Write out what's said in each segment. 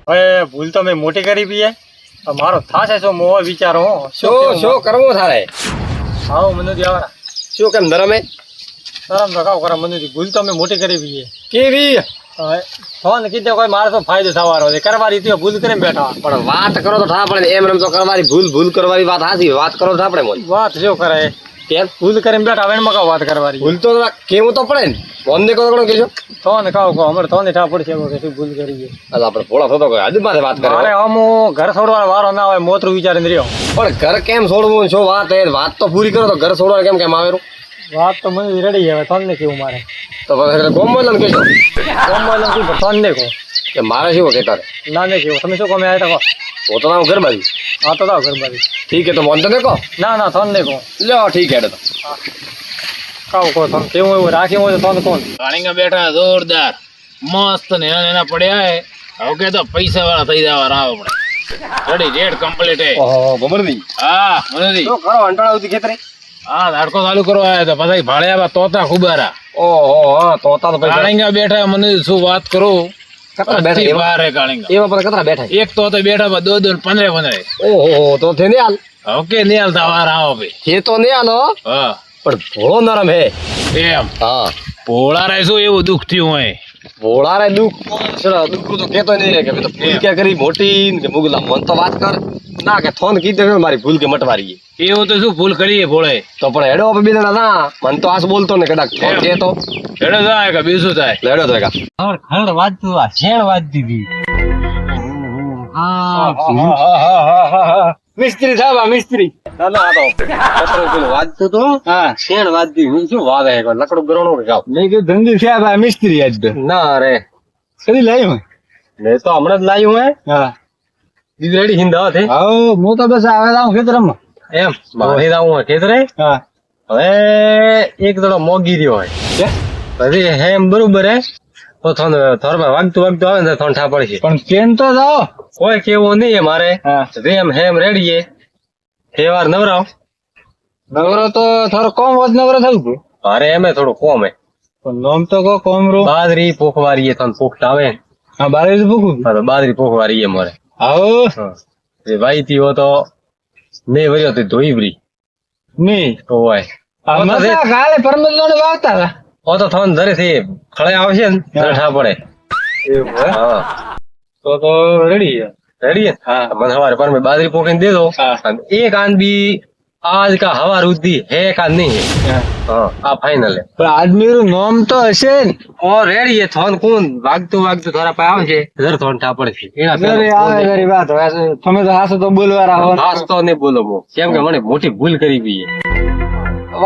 હવે ભૂલ તો મેં મોટી કરી બી મારો થાશે શું મોહ વિચારો શું કરવું થારે? આવો મનુજી આવવાના શું કેમ નરમે? નરમ તો કાવ કરા મનુજી ભૂલ તો મેં મોટી કરી બી કેવી? હવે ફોન કીધે કોઈ મારે તો ફાયદો થવાનો છે કરવાની હતી ભૂલ કરીને બેઠા પણ વાત કરો તો થા પડે એમ રમ તો કરવાની ભૂલ કરવાની વાત હાજી વાત કરો તો આપણે મોન વાત જો કરે કેમ ભૂલ કરીને બેઠા હવે એમાં કાવ વાત કરવાની ભૂલ તો કેવું તો પડે ને ફોન ને કોણ કહેજો તો ને કાવ કહો અમારે તો ને ઠા પડશે કે શું ભૂલ કરી છે અલ આપણે ભોળા થતો કોઈ હજી મારે વાત કરે અરે અમો ઘર છોડવાનો વારો ના હોય મોતરું વિચારીને રહ્યો પણ ઘર કેમ છોડવું છો વાત એ વાત તો પૂરી કરો તો ઘર છોડવા કેમ આવેલું વાત તો મને રેડી હવે તને કેવું મારે તો ગોમવાલમ કહેજો ગોમવાલમ શું તને કહો કે મારે શું કહેતા ના ને કેવું તમે શું કહો મેં આવ્યા કહો હું તો નામ ઘર બાજુ હા તો જાઓ ઘર બાજુ ઠીક હે તો મન તો કહો ના તને કહો લ્યો ઠીક હે તો કહો તમે કેવું એવું રાખ્યું હોય તો તને કોણ પાણીમાં બેઠા જોરદાર મસ્ત ને એના પડ્યા હે હવે કે તો પૈસા વાળા થઈ જવા રાવ આપણે રેડી રેડ કમ્પ્લીટ હે ઓહો બબરદી હા મનોજી શું કરો અંટાળા ઉધી ખેતરે હા ધાડકો ચાલુ કરવા આવ્યા હતા પછી ભાળ્યા તોતા ખુબારા ઓહો હા તોતા તો પૈસા કાળીંગા બેઠા મનોજી શું વાત કરું કતરા બેઠા અતિ વાર હે કાળીંગા એવા પર કતરા બેઠા એક તો બેઠા 15 ઓહો તો થે ને હાલ ઓકે નહીં હાલતા વાર આવો ભાઈ એ તો ને હાલો હા પણ ભોળો નરમ હે એમ હા ભોળા રહેશું એવું દુઃખ થયું હોય ભોળા રે દુઃખ તો કેતો નહીં રે કે મેં તો ભૂલ ક્યાં કરી મોટી ને કે મુગલા મન તો વાત કર ના કે થોન કીધે મારી ભૂલ કે મટવારી એવું તો શું ભૂલ કરીએ ભોળે તો પણ હેડો આપણે બે જણા ના મન તો આસ બોલતો ને કદાચ થોન કે તો હેડો જાય કે બીજું થાય લેડો તો કા ખડ વાંચતું આ શેણ વાંચતી હતી મિસ્ત્રી સાહેબ મિસ્ત્રી ના ના તો પત્રો પેલું વાજતું તો હા શેણ વાજતી હું શું વાગે લકડું ગરણો કે ગાવ મેં કીધું ધંધી સાહેબ આ મિસ્ત્રી આજ તો ના રે કદી લાવી હોય મેં તો હમણાં જ લાવ્યું હે હા દીદી રેડી હિંદા છે હાઉ હું તો બસ આવે આવું ખેતરમાં એમ મારી દાવું ખેતરે હા હવે એક દડો મોગી રહ્યો હોય પછી હેમ બરોબર હે તો થોરમાં વાગતું આવે ને થોન ઠા પડશે પણ કેમ તો જાઓ કોઈ કેવું નહીં મારે હા રેમ હેમ રેડીએ તહેવાર નવરાવ નવરો તો થોડો કોમ વધ નવરો થયું હતું અરે એમે થોડું કોમ હે પણ નોમ તો કો કોમ રો બાદરી પોખવારી તને પોખટ આવે હા બારે જ ભૂખું હા તો બાદરી પોખવારી મારે આવો એ ભાઈ થી હો તો મેં વર્યો તે ધોઈબરી નહીં હોય કાલે પરમત વાવતા હતા ઓ તો થોન ધરે થી ખળે આવશે ને ત્યારે ઠા પડે એવું હે હા તો રેડી રેડી હા મને હવારે પર મેં બાદરી પોખીને દે દો હા. અને એક આન બી આજ કા હવાર ઉધી હે કા નહીં હે હા આ ફાઇનલ હે પણ આદમીનું નામ તો હશે ને ઓ રેડી હે થોન કોણ વાગતું થોડા પા આવશે જર થોન ઠા પડે એના ઘરે આવે ઘરી વાત હોય તમે તો હાસો તો બોલવાના હો ખાસ તો નહીં બોલો મો કેમ કે મને મોટી ભૂલ કરી ગઈ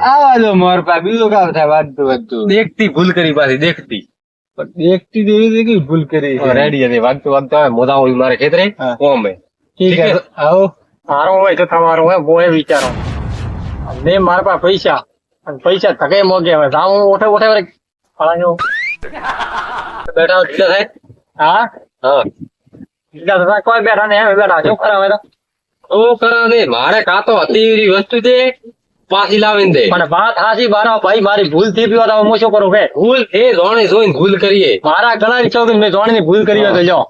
આવા દો મોર પા બીજું કામ થાય વાગતું દેખતી ભૂલ કરી પાછી દેખતી પણ દેખતી દેવી દેખી ભૂલ કરી છે. રેડી હતી વાગતું આવે મોઢા હોય મારે ખેતરે હા. કોમ હે ઠીક હે આવો મારો હોય તો તમારો હોય બોય વિચારો ને મારા પાસે પૈસા અને પૈસા તકે મોગે હવે જાઉં ઓઠે વરે ફળાયો બેઠા ઢીલા થાય હા હા બીજા તો કોઈ બેઠા ને બેઠા શું કરાવે તો ઓ કરા ને મારે કાતો હતી એવી વસ્તુ છે પાછી લાવીને દે પણ વાત હાચી બારા ભાઈ મારી ભૂલ થઈ પીવા તો હું શું કરું કે ભૂલ એ જોણે જોઈને ભૂલ કરીએ મારા ગળાની છો મેં જોણીની ભૂલ કરી હોય તો લ્યો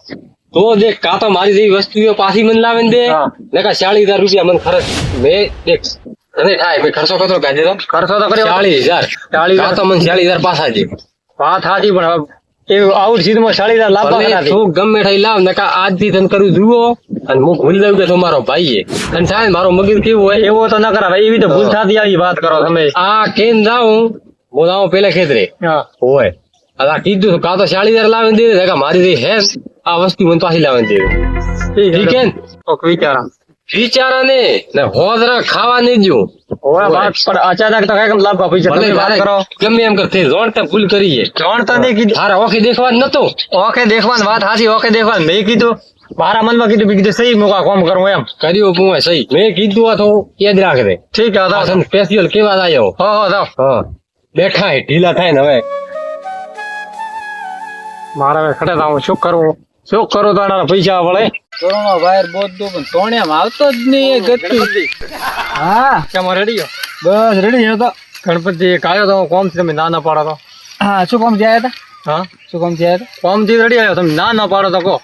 તો દેખ કાતો મારી જેવી વસ્તુ પાછી મને લાવીને દે હા. ને કા 40,000 રૂપિયા મને ખર્ચ મેં દેખ અને થાય મેં ખર્ચો કતો કાઢે તો ખર્ચો તો કર્યો 40,000 40,000 કાતો મને 40,000 પાછા દે વાત હાચી પણ હવે એવું આઉટ સીધમાં 40,000 લાભ ભલે તું ગમે ઠાઈ લાવ ને કા આજથી તને કરું જુઓ અને હું ભૂલી દઉં કે તું મારો ભાઈ હે અને થાય મારો મગજ કેવું હોય એવો તો ન કરાવે એવી તો ભૂલ થતી આવી વાત કરો તમે આ કેમ જાઉં હું જાઉં પેલા ખેતરે હા હોય આ કીધું કાં તો 40,000 લાવીને દે ને મારી જે હે આ વસ્તુ મને પાછી લાવીને દે ઠીક હે ને? કોક વિચારા વિચારા ને હોદરા ખાવા નહીં જ્યું ઓય વાત પણ અચાનક તો કઈ લાભ પૈસા ભલે તમે વાત મારે કરો ગમે એમ કરતે જોણતા ભૂલ કરીએ જાણતા નહીં કીધું તારા ઓખી દેખવા જ નતો ઓકે દેખવાની વાત હાચી ઓકે દેખવાની મેં કીધું મારા મનમાં કીધું મેં કીધું સહી મોકા કોમ કરું એમ કર્યું પૂવે સહી મેં કીધું આ તો યાદ રાખ દે ઠીક હે આ દાવ સ્પેશિયલ કેવા આવ્યો હો દાવ હા બેઠા હે ઢીલા થાય ને હવે મારે હવે ખડે આવું શું કરું તો એના પૈસા વળે કોરોના વાયર બોધ દો પણ સોણિયામાં આવતો જ નહીં એ ગતિ હા કેમ રેડી બસ રેડી છે તો ગણપતિ કાયો તો કોમ થી તમે ના પાડો તો હા શું કોમ થયા હતા હા શું કોમ થયા હતા કોમ થી રેડી આવ્યો તમે ના પાડો તો કહો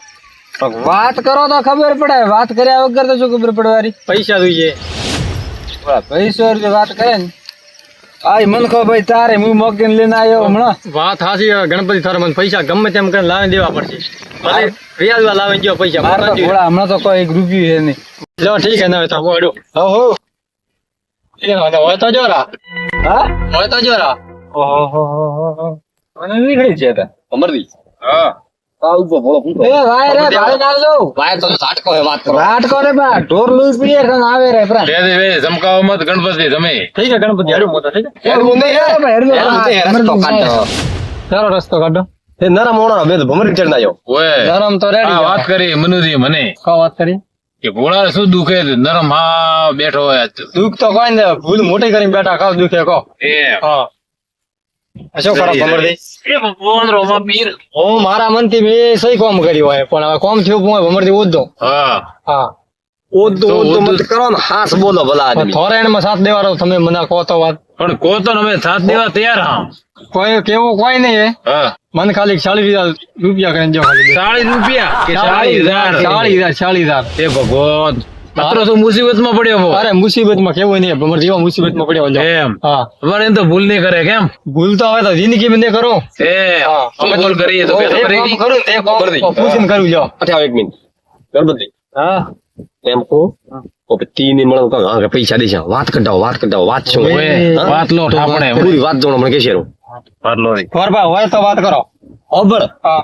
વાત કરો તો ખબર પડે, વાત કર્યા વગર તો શું ખબર પડવાની? પૈસા જોઈએ. પૈસો વાત કરે ને આ મનખો ભાઈ તારે હું મોકીને લઈને આવ્યો હમણાં. વાત હાચી. ગણપતિ તારે મને પૈસા ગમે તેમ કરીને લાવી દેવા પડશે. ભલે વ્યાજવા લાવીને ગયો પૈસા. મારે તો ભોળા હમણાં તો કોઈ 1 રૂપિયો છે નહીં. લો ઠીક હે, ના તો બોડો. ઓહો હોય તો જોરા. હા હોય તો જોરા. ઓહો અને નીકળી છે તા અમરદી હા એ ભાઈ રે ભાઈ ના લો ભાઈ તો ઝાટકો હે વાત કરો રાત કરે બા ઢોર લૂસ પીએ છે ને આવે રે પ્રા દે દે વે ધમકાવો મત ગણપતિ તમે ઠીક હે ગણપતિ હાડું મોટા ઠીક હે. ચાલો રસ્તો કાઢો. એ નરમ ઓણો બે ભમરી ચડ નાયો ઓય નરમ તો રેડી. આ વાત કરી મનુજી મને કો વાત કરી? કે ભોળા શું દુખે છે? નરમ હા બેઠો હોય આજ તો. દુઃખ તો કોઈ ને ભૂલ મોટી કરીને બેઠા ખાવ દુખે કો. એમ હા શું કરો ભમરદી? એ ભગવાન પીર હું મારા મનથી મેં સહી કોમ કર્યું હોય પણ હવે કોમ થયું હું ભમરદી ઓદો. હા હા ઓદો મત કરો ને હાસ બોલો ભલા આદમી થોરેણ માં સાથ દેવાનો તમે મને કહો તો વાત. પણ કો તો અમે સાથ દેવા તૈયાર હા કોઈ કેવું કોઈ નહીં હે. હા મને ખાલી 40,000 રૂપિયા કરીને જો ખાલી 40 રૂપિયા કે 40,000 40,000 એ ભગવાન પત્રો તો મુસીબત માં પડ્યો હો. અરે મુસીબત માં કેવું નહીં ભમરદી એવા મુસીબત માં પડ્યો. એમ હા તમારે એમ તો ભૂલ નહીં કરે કેમ ભૂલ તો હવે તો જિંદગી માં નહીં કરો. એ અમે ભૂલ કરીએ તો એક કામ કરું ને, એક કામ પૂછીને કરું લ્યો. અઠાવ 1 મિનિટ ગણપતિ હા એમ કો ઓપે તીની મળો કા હા પૈસા દેશે વાત કઢાવો વાત શું ઓય, હા? વાત લો ઠાપણે પૂરી વાત જોણો મને કેશે વાત લો રે. ખોરબા હોય તો વાત કરો. અબળ હા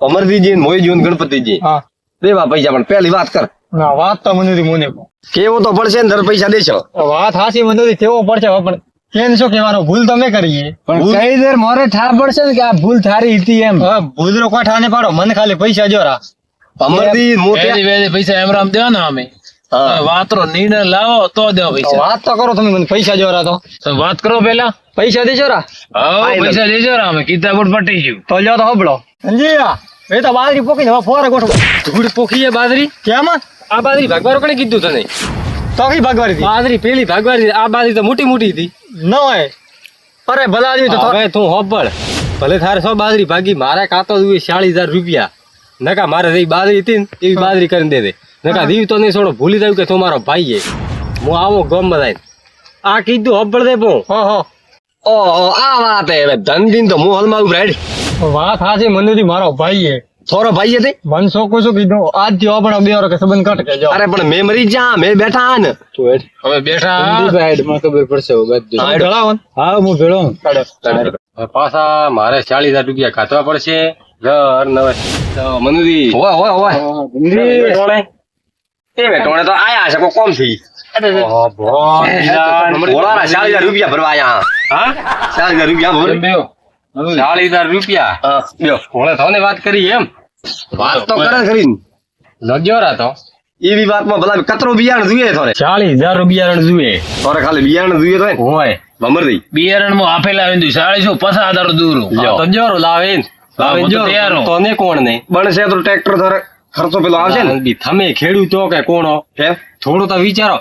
અમરજીજી મોયજી ગણપતિજી હા દેવા પૈસા પણ પહેલી વાત કર ના વાત તો મને મને કહો. કેવો તો પડશે ને દર પૈસા દેશો વાત હાસી મને કેવો પડશે હવે પણ કેમ શું કહેવાનું ભૂલ તમે કરીએ પણ કઈ દર મોરે ઠા પડશે ને કે આ ભૂલ થારી હતી એમ હવે ભૂલ નો કોઈ ઠાને પાડો મને ખાલી પૈસા જોરા. અમરજી મોટે વેદી વેદી પૈસા એમ રામ દેવા ને અમે વાતરો નિર્ણય લાવો તો દેવા પૈસા વાત તો કરો તમે મને પૈસા જોરા તો તમે વાત કરો પેલા પૈસા દેજો રા. હા પૈસા દેજો રા અમે કીધા બોટ પટી ગયું તો લ્યો તો હબળો સંજીયા મેં તો બાજરી પોકી હવે ફોરે ગોઠવો. ધૂળ પોખી બાદરી કેમ આ બાદરી ભાગવારો કોણે કીધું તને તો કઈ ભાગવારી હતી? બાદરી પેલી ભાગવારી આ બાદરી તો મોટી મોટી હતી ન હોય. અરે ભલા આદમી તો હવે તું હોબળ ભલે તારે 100 બાદરી ભાગી મારે કાતો જોઈએ 40,000 રૂપિયા નકા મારે જે બાદરી હતી ને એવી બાદરી કરીને દે નકા દીવ તો નહીં છોડો ભૂલી જાવ કે તું મારો ભાઈ છે હું આવો ગમ બધાય આ કીધું હોબળ દે પો હો ઓહો આ વાત હે હવે ધનદીન તો હું હલમાં ઉભ રાઈડ વાત હાસી મનુજી મારો ભાઈ હે. થોરો ભાઈ હતી મન શોખું શું કીધું આજ થી આપણે બે વાર કે સંબંધ કટ કે જાઓ. અરે પણ મેં મરી જા મેં બેઠા હા ને હવે બેઠા માં ખબર પડશે બધું તમે ભેળાવો ને? હા હું ભેળો પાછા મારે 40,000 રૂપિયા ખાતવા પડશે ઘર નવે મનુજી એ વેટોણે તો આયા છે કોઈ કોમ થી બોલાના 40,000 રૂપિયા ભરવા આયા હા 40,000 રૂપિયા ભર 40,000 રૂપિયા હા લ્યો ભોળે થઈને વાત કરી એમ વાત તો કરે ખરી લગ્યો રા તો એવી વાતમાં ભલા કતરો બિયારણ જોઈએ થોરે 40,000 રૂપિયા જોઈએ થોરે ખાલી બિયારણ જોઈએ તો હોય ભમરદી બિયારણ માં આપેલા આવી 40,000 દૂર લ્યો. તો જોરો લાવીન લાવીન જો. તો ને કોણ ને બનશે તો ટ્રેક્ટર થોરે ખર્ચો પેલો આવશે ને તમે ખેડૂતો કે કોણો કેમ થોડું તો વિચારો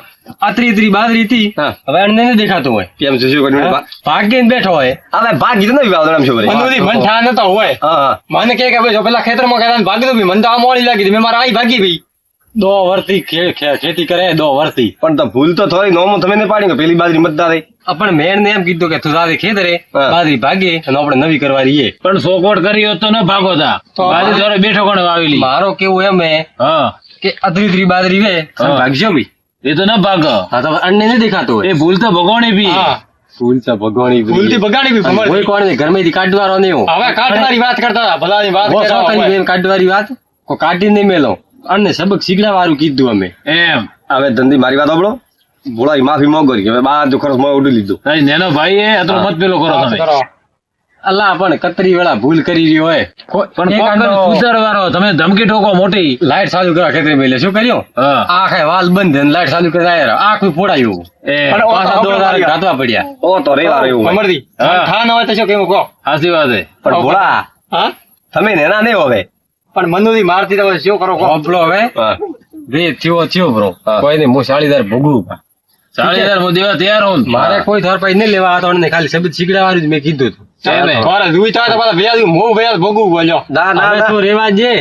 આતરી બાદરી હતી હા. હવે એને નહીં દેખાતું હોય કેમ છે શું કર્યું ભાગીને બેઠો હોય હવે ભાગી તો નહીં વાવદરામ શું કરે મનુજી મન ઠા નતો હોય. હા હા મને કે ભાઈ જો પેલા ખેતરમાં ગયા ને ભાગી દો ભઈ મને તો આ મોડી લાગી હતી મેં મારા આઈ ભાગી ભઈ. 2 વર્ષથી ખેતી કરે 2 વર્ષથી પણ તો ભૂલ તો થોડી નોમો તમે ને પાડી કે પેલી બાજરી મતદાર રહી પણ મેં એને એમ કીધું કે તું તારી ખેતરે હા. બાદરી ભાગી અને આપણે નવી કરવા રહીએ પણ સોકોટ કરી હોત તો ન ભાગો તા બાજુ જોડે બેઠો કોણ વાવેલી મારો કેવું એમ હે હા કે અધરી બાદરી વે હા. ભાગજો ભાઈ એ તો ન ભાગો હા તો અન્ને નહીં દેખાતું હોય એ ભૂલ તો ભગવાને બી હા ભૂલ છે ભગવાન ભૂલથી બગાડી ભઈ ભમરજી. કોઈ કોણ નહીં ઘરમાંથી કાઢવાનો નહીં હું હવે કાઢવાની વાત કરતા હતા ભલાની વાત બહુ કરવા શોખની હોય. બેન કાઢવાની વાત કોઈ કાઢી નહીં મેલો અને સબક શીખડા વાળું કીધું અમે એમ હવે ધંધી મારી વાત સાંભળો બોલા માફી માંગો કરી હવે બા ખર્ચ માં ઉડી લીધું તારી નેનો ભાઈ એ અતરો મત પેલો કરો વાત તમે કરો. અલ્લાહ પણ કતરી વેળા ભૂલ કરી રહ્યો હોય પણ એક કોક આંડો સુધારવાનો તમે ધમકી ઠોકો મોટી લાઈટ ચાલુ કરવા ખેતરે મેલે શું કર્યું હા આખે વાલ બંધ અને લાઈટ ચાલુ કરી આયા આખું ફોડાયું એ પણ ઓ પાછા તો 2,000 ઘાતવા પડ્યા ઓ તો રેવા એવું હોય. ભમરજી હા. મન ઠા ન હોય તો શું કેવું કહો. સાચી વાત છે પણ ભોળા હા તમે નેના નહીં હવે પણ મનુજી મારતી તો શું કરો કહો. હોપલો હવે હા. બે થયો બ્રો હા. કોઈ નહીં હું 40,000 ભોગવું 40,000 હું દેવા તૈયાર હું મારે કોઈ ધરપાઈ નહીં લેવા હતો ને ખાલી શબ્દ શીખડા વાળું જ મેં કીધું હતું એને. મારે જોઈ તો હોય તો પાછા વ્યાજ મોં વ્યાજ ભોગવું બોલ્યો. ના ના હવે ના તું રેવા જે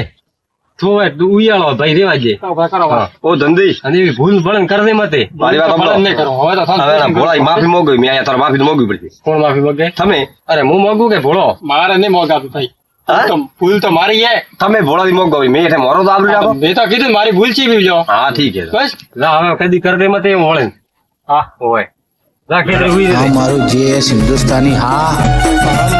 થોવે ઉયાળો ભાઈ રેવા દે કરો ઓ ધંધી અને એવી ભૂલ ભળન કર દે મતે મારી વાત સાંભળો. નહીં કરો હવે તો હવે એના ભોળા માફી મોગવી મેં અહીંયા તારે માફી તો મોગવી પડશે કોણ માફી મગે તમે અરે હું મગું કે ભોળો મારે નહીં મોગાતું ભાઈ હા? ભૂલ તો મારી છે તમે ભોળાથી મોગવી મેં એટલે મારો તો આબરૂ રાખો મેં તો કીધું મારી ભૂલ છે બીજો હા ઠીક છે બસ લા હવે કદી કર દે મતે એમ વળે હા હોય લા ખેતર હુઈ દે हमारो जेएस हिंदुस्तानी हाँ